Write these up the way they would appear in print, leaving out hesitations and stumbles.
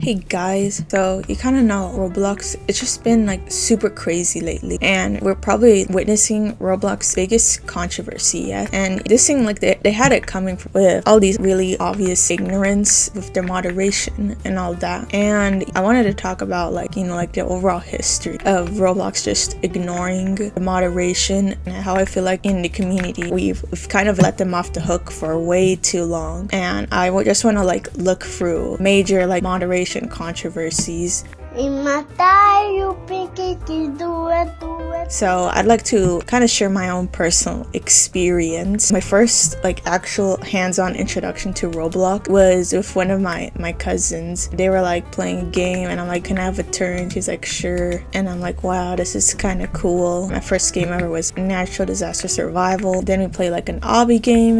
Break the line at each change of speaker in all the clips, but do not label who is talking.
Hey guys, so you kind of know Roblox, it's just been like super crazy lately, and we're probably witnessing Roblox's biggest controversy yet. And this thing, like they had it coming with all these really obvious ignorance with their moderation and all that. And I wanted to talk about like the overall history of Roblox just ignoring the moderation, and how I feel like in the community we've kind of let them off the hook for way too long. And I just want to like look through major like moderation controversies. So I'd like to kind of share my own personal experience. My first like actual hands-on introduction to Roblox was with one of my cousins. They were like playing a game and I'm like, can I have a turn? She's like, sure. And I'm like, wow, this is kind of cool. My first game ever was natural disaster survival. Then we played like an obby game,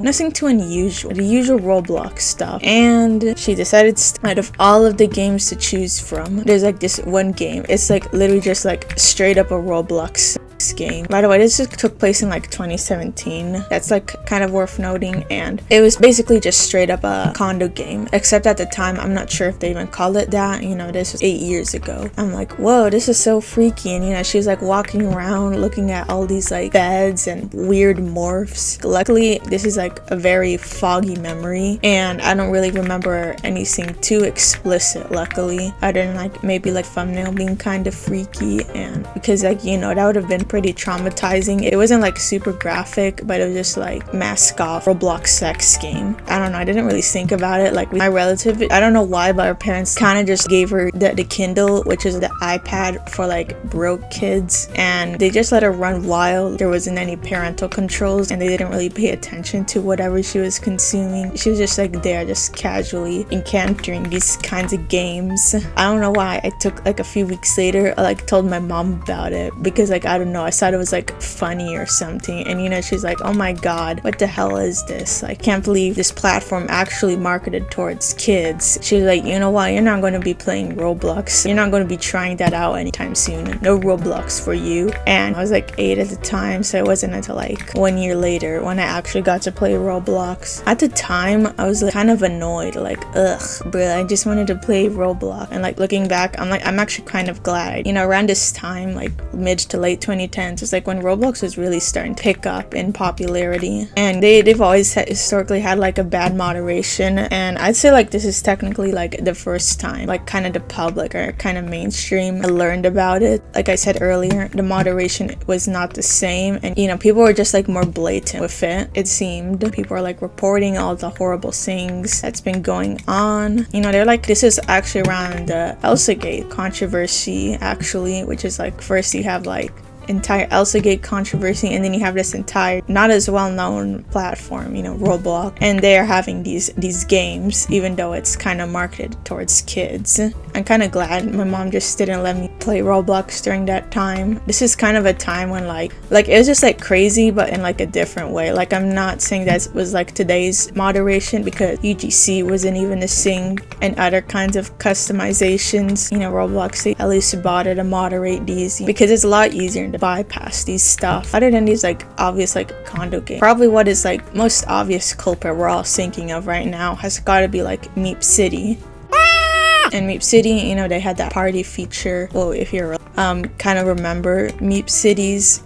nothing too unusual, the usual Roblox stuff. And she decided out of all of the games to choose from, there's like this one game. It's like literally just like straight up a Roblox game. By the way, this just took place in like 2017. That's like kind of worth noting, and it was basically just straight up a condo game, except at the time I'm not sure if they even called it that. This was 8 years ago. I'm like, whoa, this is so freaky. And she was like walking around looking at all these like beds and weird morphs. Luckily this is like a very foggy memory, and I don't really remember anything too explicit, luckily, other than like maybe like thumbnail being kind of freaky, and because like that would have been pretty traumatizing. It wasn't like super graphic, but it was just like mask off Roblox sex game. I don't know, I didn't really think about it. Like my relative, I don't know why, but her parents kind of just gave her the Kindle, which is the iPad for like broke kids, and they just let her run wild. There wasn't any parental controls, and they didn't really pay attention to whatever she was consuming. She was just like there, just casually encountering these kinds of games. I don't know why. I took like a few weeks later, I like told my mom about it, because like I don't know, I thought it was like funny or something. And she's like, oh my god, what the hell is this? I can't believe this platform actually marketed towards kids. She was like, you know what, you're not going to be playing Roblox, you're not going to be trying that out anytime soon, no Roblox for you. And I was like 8 at the time, so it wasn't until like 1 year later when I actually got to play Roblox. At the time I was like kind of annoyed, like ugh bruh, I just wanted to play Roblox. And like looking back, I'm actually kind of glad. Around this time, like mid to late 2010s, it's like when Roblox was really starting to pick up in popularity, and they've always historically had like a bad moderation. And I'd say like this is technically like the first time like kind of the public or kind of mainstream learned about it. Like I said earlier, the moderation was not the same, and people were just like more blatant with it. It seemed people are like reporting all the horrible things that's been going on. They're like, this is actually around the Elsagate controversy actually, which is like first you have like entire Elsagate controversy, and then you have this entire not as well known platform, Roblox, and they're having these games even though it's kind of marketed towards kids. I'm kind of glad my mom just didn't let me play Roblox during that time. This is kind of a time when like it was just like crazy, but in like a different way. Like I'm not saying that it was like today's moderation, because UGC wasn't even a thing, and other kinds of customizations. Roblox, they at least bother to moderate these, because it's a lot easier to bypass these stuff. Other than these like obvious like condo games, probably what is like most obvious culprit we're all thinking of right now has got to be like Meep City. And Meep City, they had that party feature. Well, if you're kind of remember Meep City's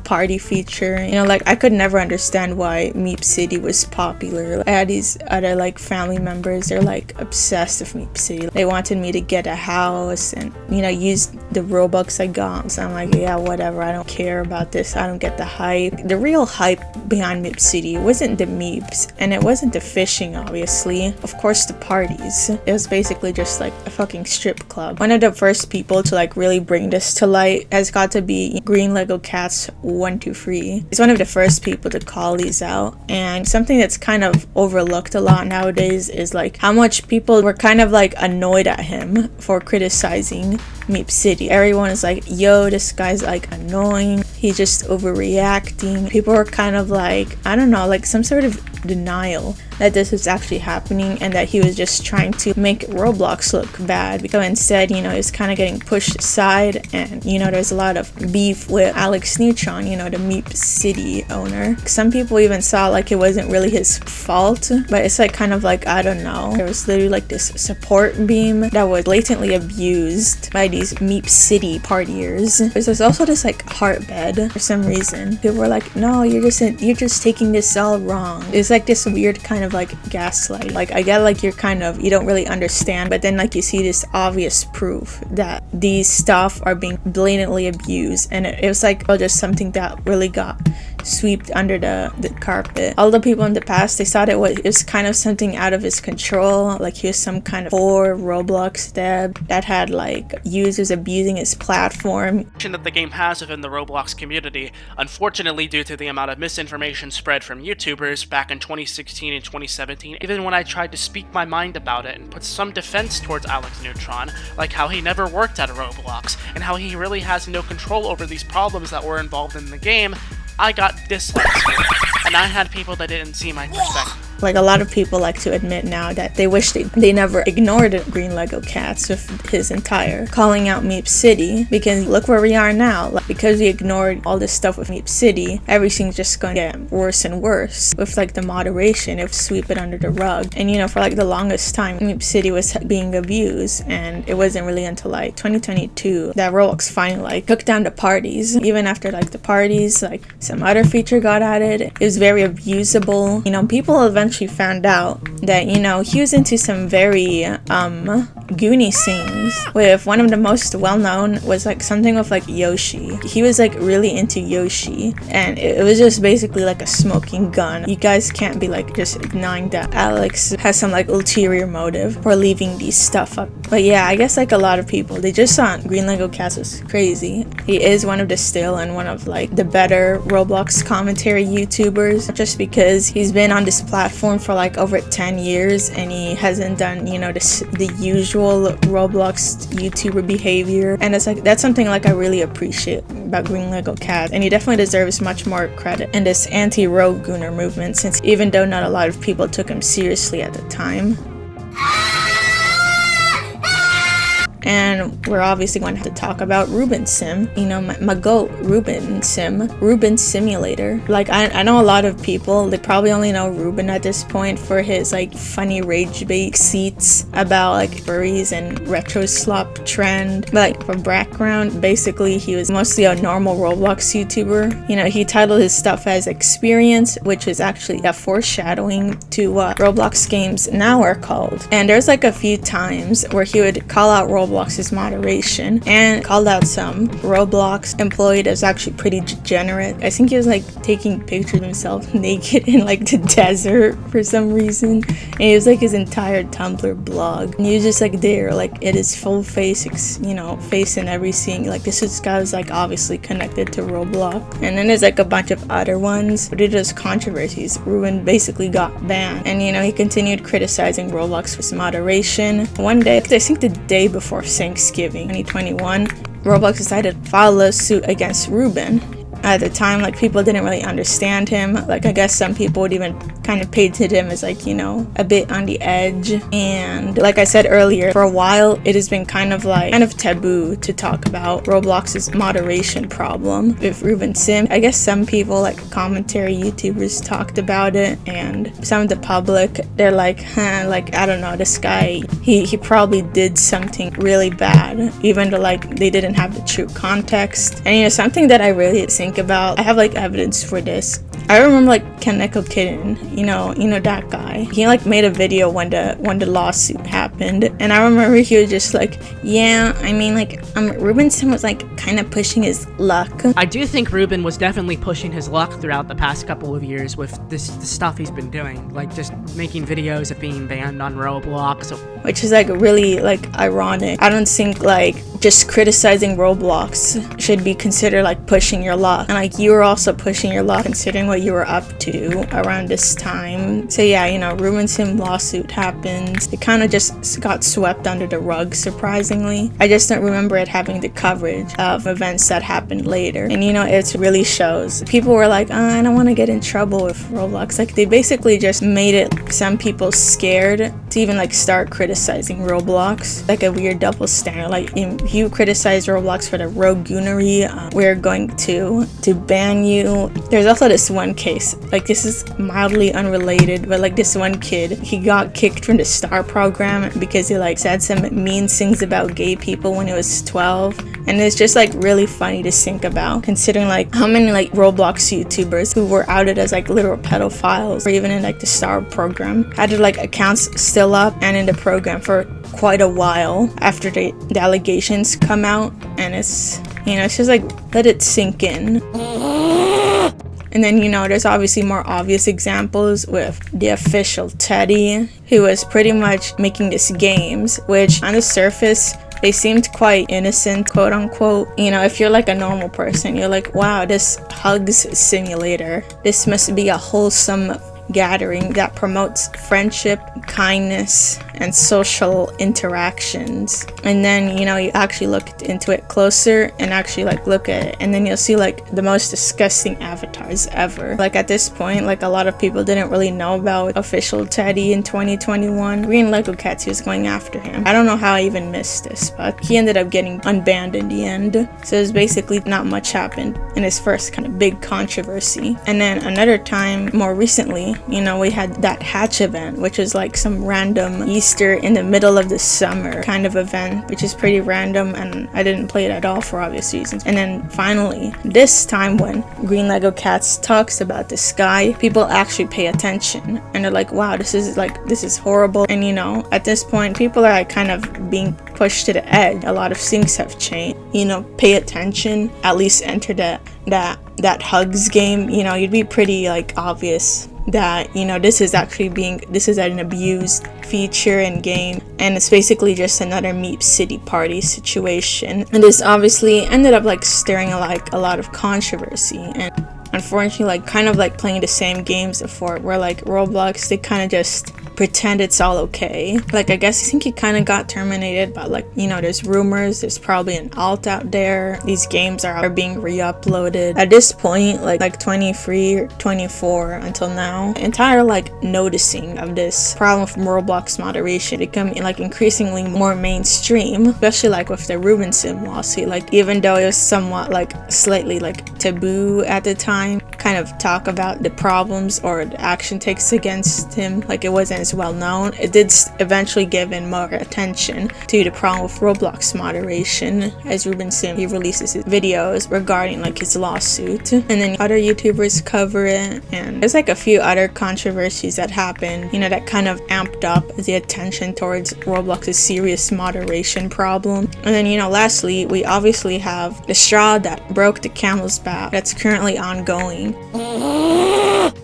party feature. Like I could never understand why Meep City was popular. I had these other like family members, they're like obsessed with Meep City. They wanted me to get a house and use the Robux I got. So I'm like, yeah, whatever, I don't care about this, I don't get the hype. The real hype behind Meep City wasn't the meeps, and it wasn't the fishing, obviously. Of course, the parties. It was basically just like a fucking strip club. One of the first people to like really bring this to light has got to be greenlegocats 123. He's one of the first people to call these out, and something that's kind of overlooked a lot nowadays is like how much people were kind of like annoyed at him for criticizing Meep City. Everyone is like, yo, this guy's like annoying, he's just overreacting. People were kind of like, I don't know, like some sort of denial that this was actually happening and that he was just trying to make Roblox look bad. So instead, you know, it's kind of getting pushed aside, and you know, there's a lot of beef with Alex Neutron, you know, the Meep City owner. Some people even saw like it wasn't really his fault, but it's like kind of like, I don't know, there was literally like this support beam that was blatantly abused by these Meep City partiers. There's also this like heart bed for some reason. People were like, no, you're just taking this all wrong. It's like this weird kind of like gaslight. Like, I get like you don't really understand, but then like you see this obvious proof that these stuff are being blatantly abused, and it was like, well, just something that really got swept under the carpet. All the people in the past, they thought it was kind of something out of his control, like he was some kind of poor Roblox deb that had like users abusing his platform.
That the game has within the Roblox community, unfortunately, due to the amount of misinformation spread from YouTubers back in 2016 and 2017, even when I tried to speak my mind about it and put some defense towards Alex Neutron, like how he never worked at Roblox and how he really has no control over these problems that were involved in the game, I got dislikes for it, and I had people that didn't see my perspective.
Like, a lot of people like to admit now that they wish they never ignored greenlegocats with his entire calling out Meep City, because look where we are now. Like, because we ignored all this stuff with Meep City, everything's just going to get worse and worse with like the moderation, if sweep it under the rug. And you know, for like the longest time, Meep City was being abused, and it wasn't really until like 2022 that Roblox finally like took down the parties. Even after like the parties, like some other feature got added. It was very abusable. You know, people eventually found out that, you know, he was into some very Goonies things. With one of the most well-known was like something with like Yoshi. He was like really into Yoshi, and it was just basically like a smoking gun. You guys can't be like just ignoring that Alex has some like ulterior motive for leaving these stuff up. But yeah, I guess like a lot of people, they just thought greenlegocats was crazy. He is one of the still and one of like the better Roblox commentary YouTubers, just because he's been on this platform for like over 10 years and he hasn't done, you know, the usual Roblox YouTuber behavior. And it's like, that's something like I really appreciate about greenlegocats, and he definitely deserves much more credit in this anti-rogooner movement, since even though not a lot of people took him seriously at the time. And we're obviously going to have to talk about Ruben Sim. You know, my goat, Ruben Sim. Ruben Simulator. Like, I know a lot of people, they probably only know Ruben at this point for his, like, funny rage bait seats about, like, furries and retro slop trend. But, like, for background, basically, he was mostly a normal Roblox YouTuber. You know, he titled his stuff as Experience, which is actually a foreshadowing to what Roblox games now are called. And there's, like, a few times where he would call out Roblox's moderation and called out some Roblox employee that's actually pretty degenerate. I think he was like taking pictures of himself naked in like the desert for some reason, and it was like his entire Tumblr blog, and he was just like there, like it is full face, you know, face and everything. Like this guy was like obviously connected to Roblox. And then there's like a bunch of other ones, but it is controversies. Ruben basically got banned, and you know, he continued criticizing Roblox for his moderation. One day, I think the day before Thanksgiving 2021, Roblox decided to file a suit against Ruben. At the time, like, people didn't really understand him. Like, I guess some people would even kind of painted him as like, you know, a bit on the edge. And like I said earlier, for a while it has been kind of taboo to talk about Roblox's moderation problem with Ruben Sim. I guess some people, like commentary YouTubers, talked about it, and some of the public, they're like, like, I don't know, this guy, he probably did something really bad, even though like they didn't have the true context. And you know, something that I really think about, I have like evidence for this. I remember like Kaneko Kitten, you know that guy. He like made a video when the lawsuit happened, and I remember he was just like, yeah, I mean, like Ruben Sim was like kind of pushing his luck.
I do think Ruben was definitely pushing his luck throughout the past couple of years with the stuff he's been doing, like just making videos of being banned on Roblox,
which is like really like ironic. I don't think like just criticizing Roblox should be considered like pushing your luck. And like you were also pushing your luck considering what you were up to around this time. So yeah, you know, Ruben Sim lawsuit happens. It kind of just got swept under the rug, surprisingly. I just don't remember it having the coverage of events that happened later. And you know, it really shows. People were like, I don't want to get in trouble with Roblox. Like they basically just made it some people scared to even like start criticizing Roblox. Like a weird double standard. Like if you criticize Roblox for the rogoonery, we're going to ban you. There's also this one case, like this is mildly unrelated, but like this one kid, he got kicked from the STAR program because he like said some mean things about gay people when he was 12. And it's just like really funny to think about, considering like how many like Roblox YouTubers who were outed as like literal pedophiles or even in like the STAR program had their like accounts still up and in the program for quite a while after the allegations come out. And it's, you know, it's just like, let it sink in. And then, you know, there's obviously more obvious examples with the official Teddy, who was pretty much making these games, which on the surface, they seemed quite innocent, quote unquote. You know, if you're like a normal person, you're like, wow, this hugs simulator. This must be a wholesome gathering that promotes friendship, kindness, and social interactions. And then, you know, you actually look into it closer and actually like look at it, and then you'll see like the most disgusting avatars ever. Like at this point, like a lot of people didn't really know about official Teddy in 2021. greenlegocats was going after him. I don't know how I even missed this, but he ended up getting unbanned in the end. So it's basically not much happened in his first kind of big controversy. And then another time, more recently, you know, we had that Hatch event, which is like some random Easter in the middle of the summer kind of event, which is pretty random, and I didn't play it at all for obvious reasons. And then finally, this time when greenlegocats talks about this guy, people actually pay attention and they're like, wow, this is horrible. And you know, at this point, people are like kind of being pushed to the edge. A lot of things have changed. You know, pay attention, at least enter that hugs game. You know, you'd be pretty like obvious that, you know, this is an abused feature in game, and it's basically just another Meep City party situation. And this obviously ended up like stirring like a lot of controversy, and unfortunately like kind of like playing the same games before, where like Roblox, they kind of just pretend it's all okay. Like I guess I think he kind of got terminated, but like, you know, there's rumors there's probably an alt out there. These games are being re-uploaded at this point, like 23 or 24 until now. Entire like noticing of this problem from Roblox moderation becoming like increasingly more mainstream, especially like with the Ruben Sim lawsuit. Like even though it was somewhat like slightly like taboo at the time, kind of talk about the problems or the action takes against him, like it wasn't as well known. It did eventually give in more attention to the problem with Roblox moderation, as Ruben Sim, he releases his videos regarding like his lawsuit, and then other YouTubers cover it. And there's like a few other controversies that happened, you know, that kind of amped up the attention towards Roblox's serious moderation problem. And then, you know, lastly, we obviously have the straw that broke the camel's back that's currently ongoing.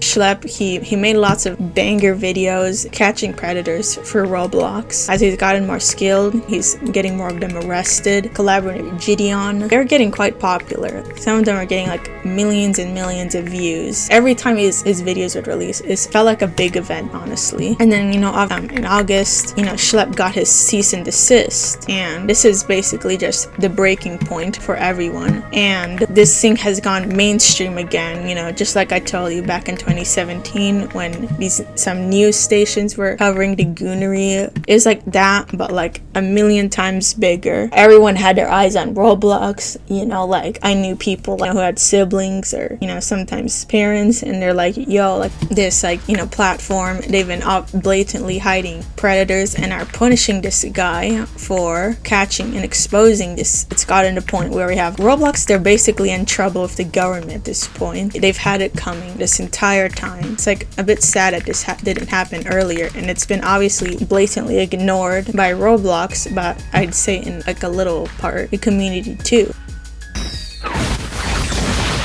Schlep, he made lots of banger videos catching predators for Roblox. As he's gotten more skilled, he's getting more of them arrested. Collaborating with Gideon, they're getting quite popular. Some of them are getting like millions and millions of views. Every time his videos would release, it felt like a big event, honestly. And then, you know, in August, you know, Schlep got his cease and desist, and this is basically just the breaking point for everyone. And this thing has gone mainstream again, you know, just like I told you back in 2017 when some news stations were covering the goonery. It's like that, but like a million times bigger. Everyone had their eyes on Roblox, you know, like I knew people like, who had siblings or, you know, sometimes parents, and they're like, yo, like this, like, you know, platform, they've been blatantly hiding predators and are punishing this guy for catching and exposing this. It's gotten to the point where we have Roblox, they're basically in trouble with the government at this point. They've had it coming this entire time. It's like a bit sad that this didn't happen earlier, and it's been obviously blatantly ignored by Roblox, but I'd say in like a little part the community too.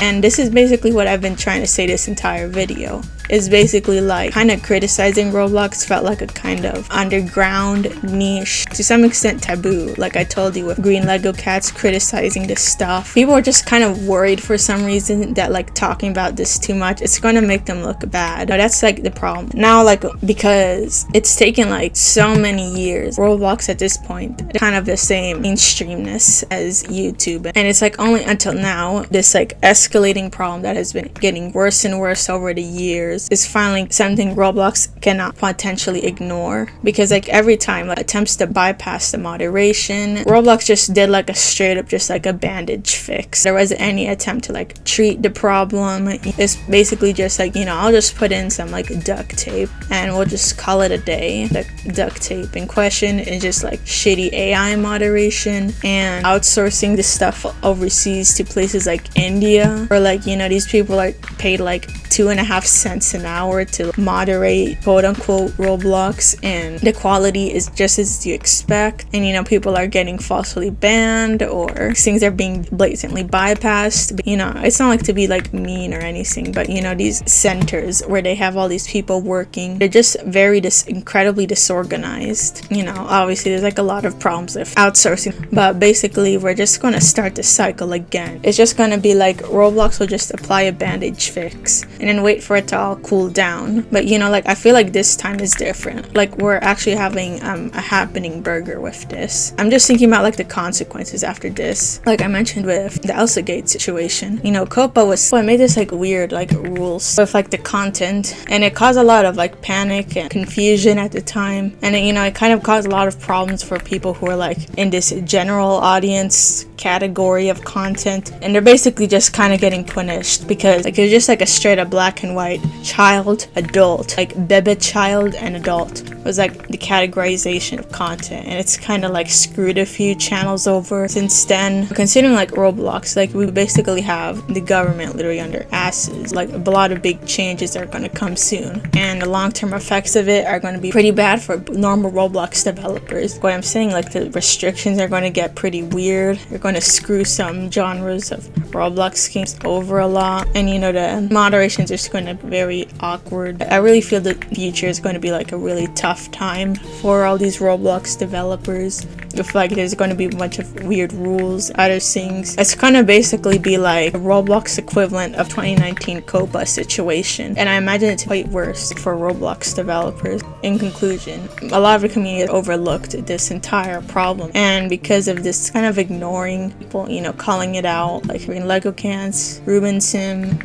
And this is basically what I've been trying to say this entire video. is basically like kind of criticizing Roblox felt like a kind of underground niche, to some extent taboo. Like I told you with greenlegocats criticizing this stuff, people are just kind of worried for some reason that like talking about this too much, it's going to make them look bad. Now that's like the problem now, like because it's taken like so many years. Roblox at this point kind of the same mainstreamness as YouTube, and it's like only until now this like escalating problem that has been getting worse and worse over the years is finally something Roblox cannot potentially ignore, because like every time like attempts to bypass the moderation, Roblox just did like a straight up just like a bandage fix. There wasn't any attempt to like treat the problem. It's basically just like, you know, I'll just put in some like duct tape and we'll just call it a day. The duct tape in question is just like shitty AI moderation and outsourcing the stuff overseas to places like India, or like, you know, these people are paid like 2.5 cents an hour to moderate quote unquote Roblox, and the quality is just as you expect, and you know, people are getting falsely banned or things are being blatantly bypassed. But, you know, it's not like to be like mean or anything, but you know, these centers where they have all these people working, they're just very incredibly disorganized. You know, obviously there's like a lot of problems with outsourcing, but basically we're just going to start the cycle again. It's just going to be like Roblox will just apply a bandage fix and then wait for it to all cool down. But you know, like I feel like this time is different. Like we're actually having a happening burger with this. I'm just thinking about like the consequences after this. Like I mentioned with the Elsagate situation, you know, Copa made this like weird like rules with like the content, and it caused a lot of like panic and confusion at the time, and you know, it kind of caused a lot of problems for people who are like in this general audience category of content, and they're basically just kind of getting punished because like it's just like a straight up black and white child adult, like bebe child and adult was like the categorization of content, and it's kind of like screwed a few channels over since then. Considering like Roblox, like we basically have the government literally under asses. Like a lot of big changes are going to come soon, and the long-term effects of it are going to be pretty bad for normal Roblox developers. What I'm saying, like the restrictions are going to get pretty weird. They're going to screw some genres of Roblox games over a lot, and you know, the moderations are just going to be very awkward. I really feel the future is going to be like a really tough time for all these Roblox developers. If like there's going to be a bunch of weird rules, other things. It's going to basically be like a Roblox equivalent of 2019 Copa situation, and I imagine it's quite worse for Roblox developers. In conclusion, a lot of the community overlooked this entire problem, and because of this kind of ignoring people, you know, calling it out, like greenlegocats, Ruben,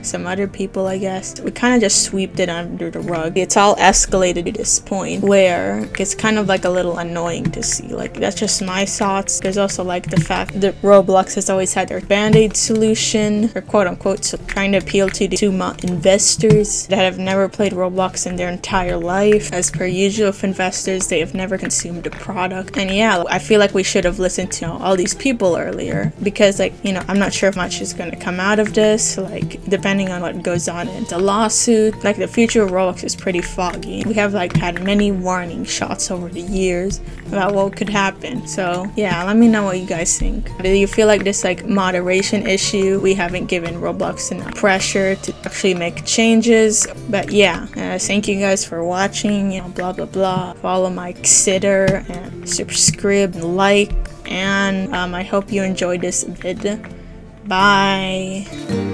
some other people, I guess, we kind of just swept it under the rug. It's all escalated to this point where it's kind of like a little annoying to see. Like that's just my thoughts. There's also like the fact that Roblox has always had their band-aid solution, or quote unquote, so trying to appeal to investors that have never played Roblox in their entire life. As per usual with investors, they have never consumed a product. And yeah, I feel like we should have listened to all these people earlier, because like, you know, I'm not sure if much is going to come out of this, like depending on what goes on in the lawsuit. Like the future of Roblox is pretty foggy. We have like had many warning shots over the years about what could happen. So yeah, let me know what you guys think. Do you feel like this like moderation issue, we haven't given Roblox enough pressure to actually make changes? But yeah, thank you guys for watching, you know, blah blah blah. Follow my Twitter and subscribe and like, and I hope you enjoyed this vid. Bye.